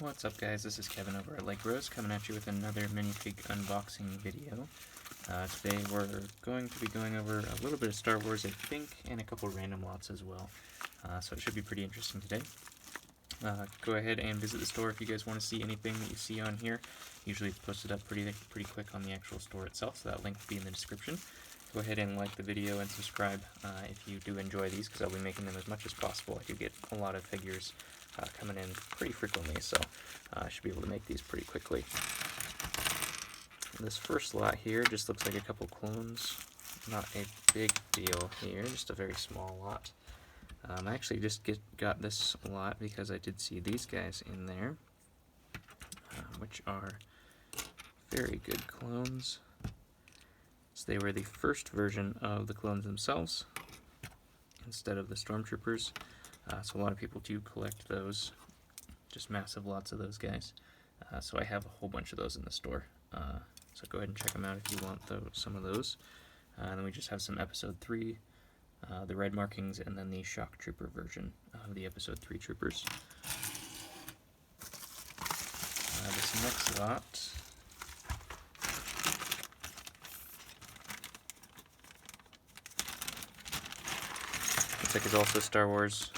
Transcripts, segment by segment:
What's up, guys? This is Kevin over at Legos coming at you with another minifig unboxing video. Today we're going to be going over a little bit of Star Wars, I think, and a couple random lots as well. So it should be pretty interesting today. Go ahead and visit the store if you guys want to see anything that you see on here. Usually it's posted up pretty quick on the actual store itself, so that link will be in the description. Go ahead and like the video and subscribe if you do enjoy these, because I'll be making them as much as possible. I do get a lot of figures coming in pretty frequently, so I should be able to make these pretty quickly. This first lot here just looks like a couple clones. Not a big deal here, just a very small lot. I actually just got this lot because I did see these guys in there, which are very good clones. So they were the first version of the clones themselves instead of the stormtroopers. So a lot of people do collect those, just massive lots of those guys. So I have a whole bunch of those in the store. So go ahead and check them out if you want some of those. And then we just have some Episode 3, the red markings, and then the Shock Trooper version of the Episode 3 troopers. This next lot looks like it's also Star Wars.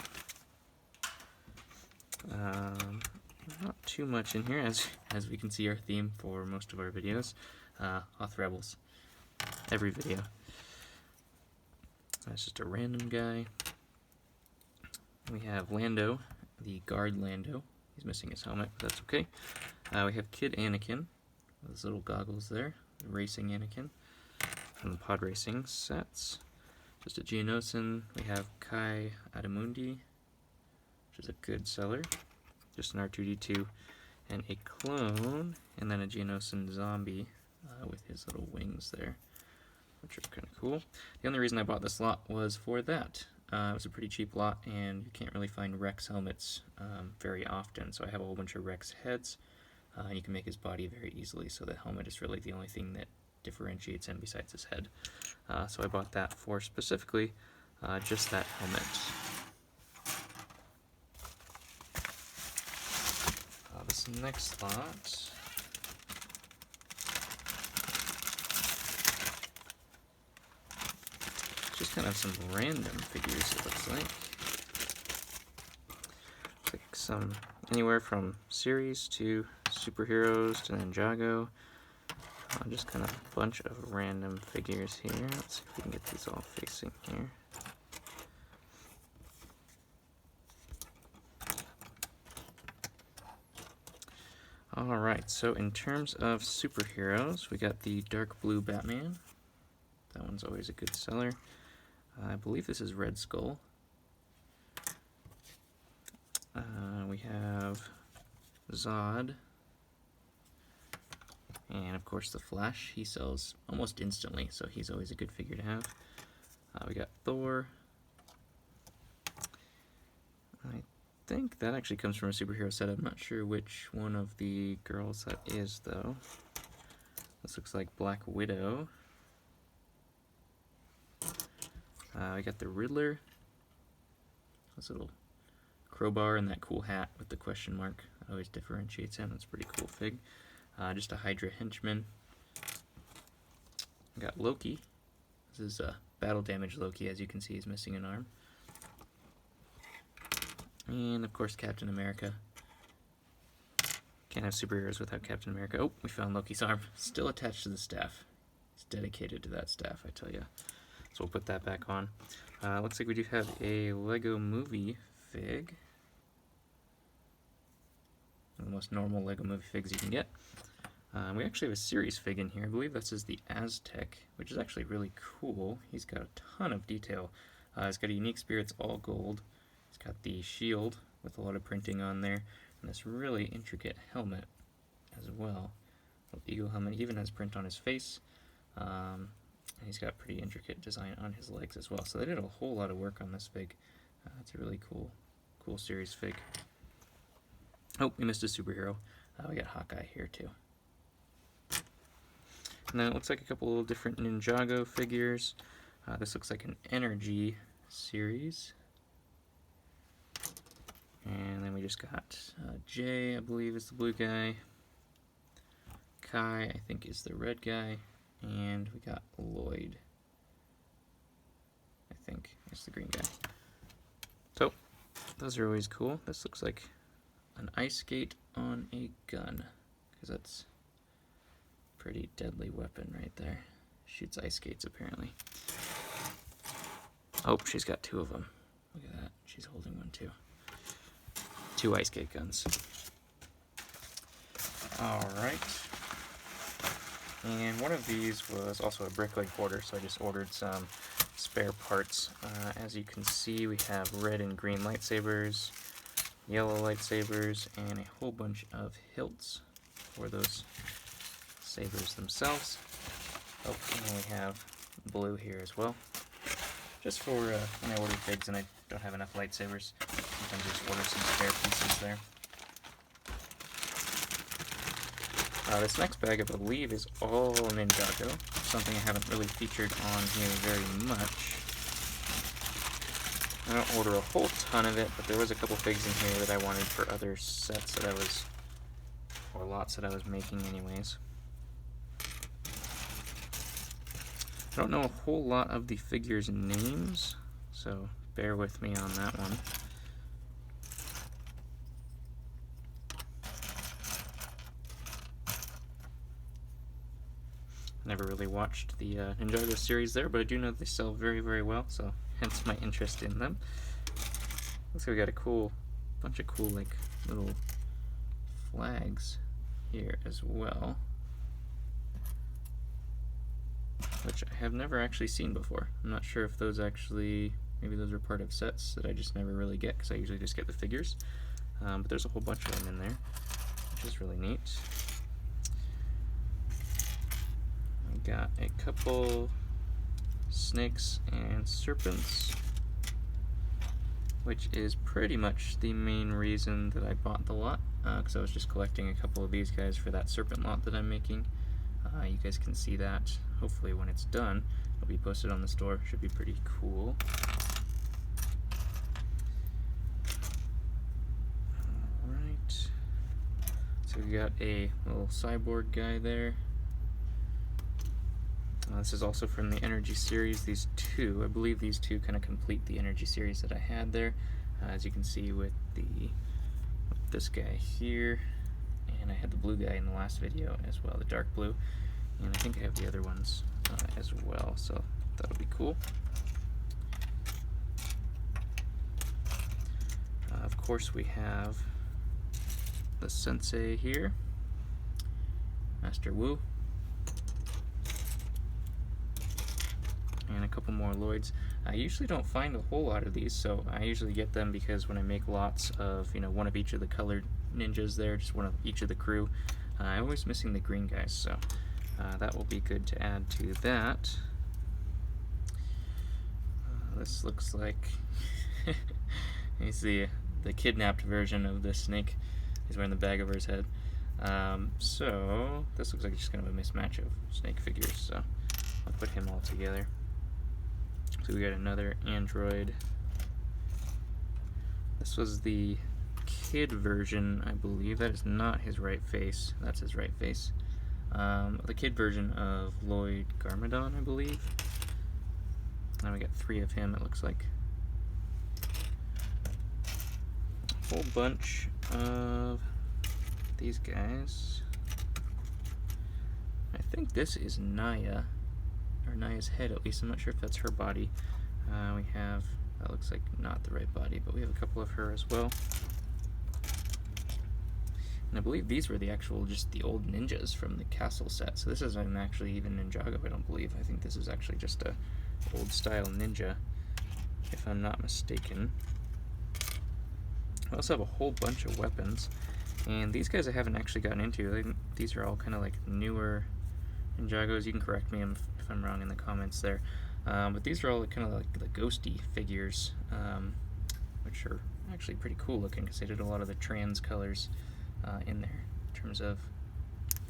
Not too much in here, as we can see our theme for most of our videos. Hoth Rebels. Every video. That's just a random guy. We have Lando, the guard Lando. He's missing his helmet, but that's okay. We have Kid Anakin, with his little goggles there. Racing Anakin from the pod racing sets. Just a Geonosis. We have Kai Adamundi, which is a good seller. Just an R2-D2 and a clone, and then a Geonosis zombie with his little wings there, which are kind of cool. The only reason I bought this lot was for that. It was a pretty cheap lot, and you can't really find Rex helmets very often, so I have a whole bunch of Rex heads, and you can make his body very easily, so the helmet is really the only thing that differentiates him besides his head. So I bought that for specifically just that helmet. This next lot just kind of some random figures, it looks like. Some anywhere from series to superheroes to Ninjago. Just kind of a bunch of random figures here. Let's see if we can get these all facing here. Alright, so in terms of superheroes, we got the dark blue Batman. That one's always a good seller. I believe this is Red Skull. We have Zod. And of course the Flash. He sells almost instantly, so he's always a good figure to have. We got Thor. I think that actually comes from a superhero set. I'm not sure which one of the girls that is, though. This looks like Black Widow. We got the Riddler. This little crowbar and that cool hat with the question mark always differentiates him. That's a pretty cool fig. Just a Hydra henchman. We got Loki. This is battle damage Loki. As you can see, he's missing an arm. And of course Captain America. Can't have superheroes without Captain America. Oh, we found Loki's arm. Still attached to the staff. He's dedicated to that staff, I tell you. So we'll put that back on. Looks like we do have a Lego Movie fig. One of the most normal Lego Movie figs you can get. We actually have a series fig in here. I believe this is the Aztec, which is actually really cool. He's got a ton of detail. He's got a Unique Spirits all gold. He's got the shield with a lot of printing on there, and this really intricate helmet as well. Little eagle helmet. He even has print on his face. And he's got pretty intricate design on his legs as well. So they did a whole lot of work on this fig. It's a really cool series fig. Oh, we missed a superhero. We got Hawkeye here too. And then it looks like a couple of different Ninjago figures. This looks like an energy series. And then we just got Jay, I believe is the blue guy. Kai, I think, is the red guy. And we got Lloyd, I think, is the green guy. So, those are always cool. This looks like an ice skate on a gun, because that's a pretty deadly weapon right there. Shoots ice skates, apparently. Oh, she's got two of them. Look at that. She's holding one, too. Two ice skate guns. Alright. And one of these was also a Bricklink order, so I just ordered some spare parts. As you can see, we have red and green lightsabers, yellow lightsabers, and a whole bunch of hilts for those sabers themselves. Oh, and we have blue here as well. Just for when I order figs and I don't have enough lightsabers, sometimes I just order some spare pieces there. This next bag, I believe, is all Ninjago, something I haven't really featured on here very much. I don't order a whole ton of it, but there was a couple figs in here that I wanted for other sets that I was, or lots that I was making anyways. I don't know a whole lot of the figures' names, so bear with me on that one. Never really watched the Ninjago series there, but I do know they sell very, very well, so hence my interest in them. Looks like we got a bunch of cool, like, little flags here as well, which I have never actually seen before. I'm not sure if those actually, maybe those are part of sets that I just never really get, because I usually just get the figures. But there's a whole bunch of them in there, which is really neat. We got a couple snakes and serpents, which is pretty much the main reason that I bought the lot, because I was just collecting a couple of these guys for that serpent lot that I'm making. You guys can see that hopefully when it's done. It'll be posted on the store. Should be pretty cool. Alright, so we got a little cyborg guy there. This is also from the Energy series. These two, I believe these two kind of complete the Energy series that I had there. As you can see with this guy here, and I had the blue guy in the last video as well, the dark blue, and I think I have the other ones as well, so that'll be cool. Of course, we have the Sensei here, Master Wu, and a couple more Lloyds. I usually don't find a whole lot of these, so I usually get them because when I make lots of, one of each of the colored ninjas there, just one of each of the crew, I'm always missing the green guys, so that will be good to add to that. This looks like he's the kidnapped version of the snake. He's wearing the bag over his head. So this looks like just kind of a mismatch of snake figures, so I'll put him all together. So we got another android. This was the kid version, I believe. That is not his right face. That's his right face. The kid version of Lloyd Garmadon, I believe. Now we got 3 of him, it looks like. A whole bunch of these guys. I think this is Naya, or Naya's head at least. I'm not sure if that's her body. We have, that looks like not the right body, but we have a couple of her as well. And I believe these were the just the old ninjas from the castle set. So this isn't actually even Ninjago, I don't believe. I think this is actually just a old style ninja, if I'm not mistaken. I also have a whole bunch of weapons, and these guys I haven't actually gotten into. These are all kind of like newer Ninjagos. You can correct me if I'm wrong in the comments there. But these are all kind of like the ghosty figures, which are actually pretty cool looking because they did a lot of the trans colors in there in terms of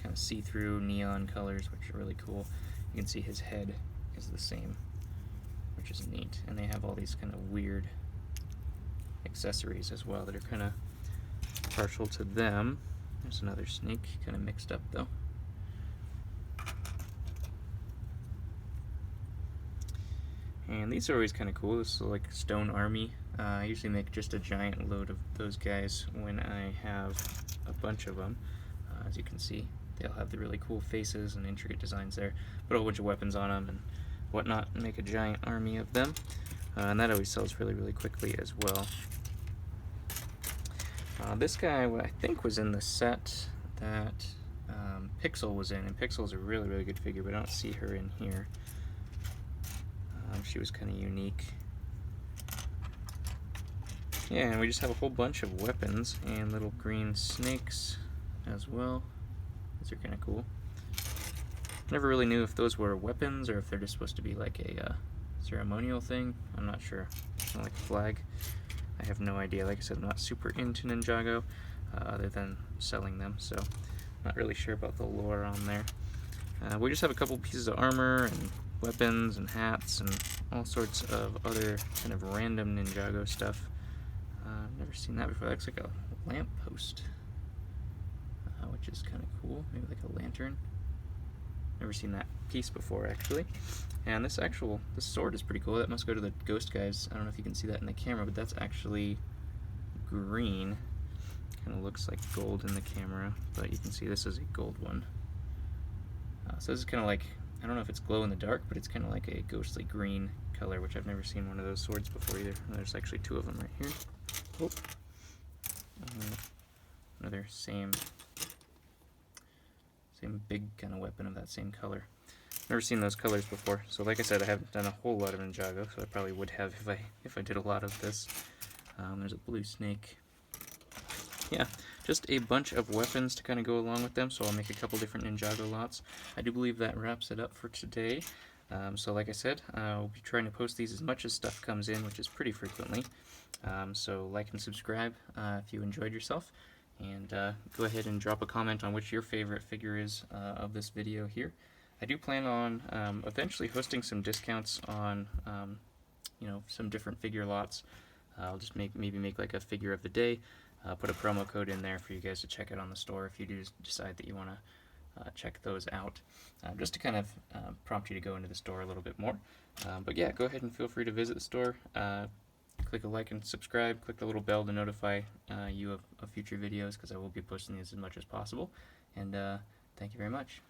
kind of see-through neon colors, which are really cool. You can see his head is the same, which is neat. And they have all these kind of weird accessories as well that are kind of partial to them. There's another snake, kind of mixed up though. And these are always kind of cool. This is like Stone Army. I usually make just a giant load of those guys when I have a bunch of them. As you can see, they'll have the really cool faces and intricate designs there. Put a whole bunch of weapons on them and whatnot, and make a giant army of them. And that always sells really, really quickly as well. This guy, I think, was in the set that Pixel was in, and Pixel's a really, really good figure, but I don't see her in here. She was kind of unique. Yeah, and we just have a whole bunch of weapons and little green snakes as well. These are kind of cool. Never really knew if those were weapons or if they're just supposed to be like a ceremonial thing. I'm not sure. Kind of like a flag. I have no idea. Like I said, I'm not super into Ninjago other than selling them, so not really sure about the lore on there. We just have a couple pieces of armor and weapons and hats and all sorts of other kind of random Ninjago stuff. I've never seen that before. That looks like a lamppost, which is kind of cool. Maybe like a lantern. Never seen that piece before, actually. And this sword is pretty cool. That must go to the ghost guys. I don't know if you can see that in the camera, but that's actually green. Kind of looks like gold in the camera, but you can see this is a gold one. So this is kind of like, I don't know if it's glow in the dark, but it's kind of like a ghostly green color, which I've never seen one of those swords before either. There's actually two of them right here. Oh. Another same big kind of weapon of that same color. Never seen those colors before, so like I said, I haven't done a whole lot of Ninjago, so I probably would have if I did a lot of this. There's a blue snake. Yeah, just a bunch of weapons to kind of go along with them, so I'll make a couple different Ninjago lots. I do believe that wraps it up for today. So like I said, I'll be trying to post these as much as stuff comes in, which is pretty frequently. So like and subscribe if you enjoyed yourself, and go ahead and drop a comment on which your favorite figure is of this video here. I do plan on eventually hosting some discounts on some different figure lots. I'll just maybe make like a figure of the day, put a promo code in there for you guys to check out on the store if you do decide that you want to check those out, just to kind of prompt you to go into the store a little bit more. But yeah, go ahead and feel free to visit the store. Click a like and subscribe. Click the little bell to notify you of future videos, because I will be posting these as much as possible. And thank you very much.